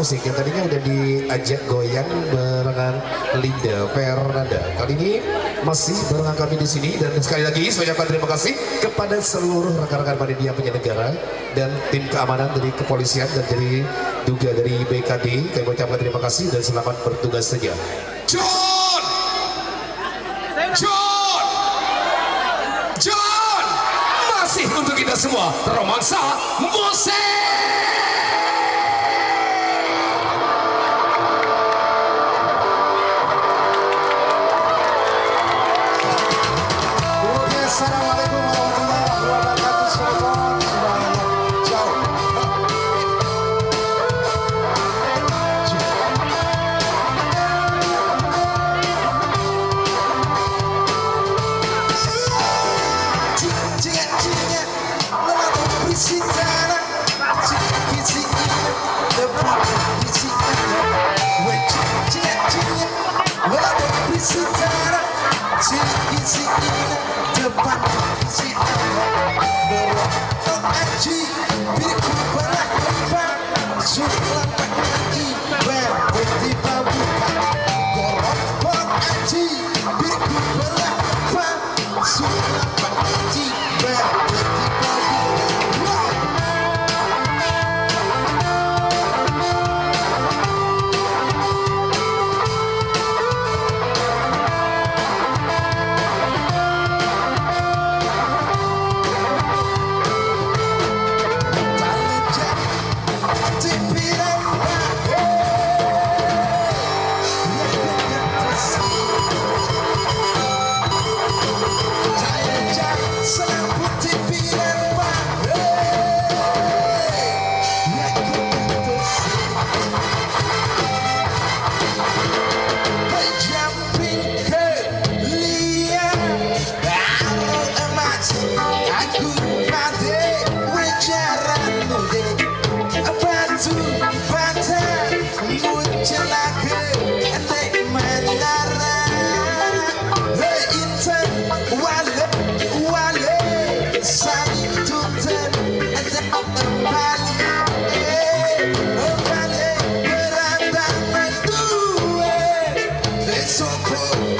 Musik yang tadinya udah diajak goyang barengan Linda Fernanda. Kali ini masih barengan kami di sini dan sekali lagi saya ucapkan terima kasih kepada seluruh rekan-rekan panitia penyelenggara dan tim keamanan dari kepolisian dan dari juga dari BKD. Kami ucapkan terima kasih dan selamat bertugas saja. Jhon! Jhon! Jhon! Masih untuk kita semua Romansa Musik! Assalamualaikum warahmatullahi wabarakatuh. Semuanya jauh. Depan si Allah Lampak Ngaji birku balak lempang Lampak Ngaji bertiba buka Lampak Ngaji birku balak lempang Lampak Ngaji bertiba buka. So cool,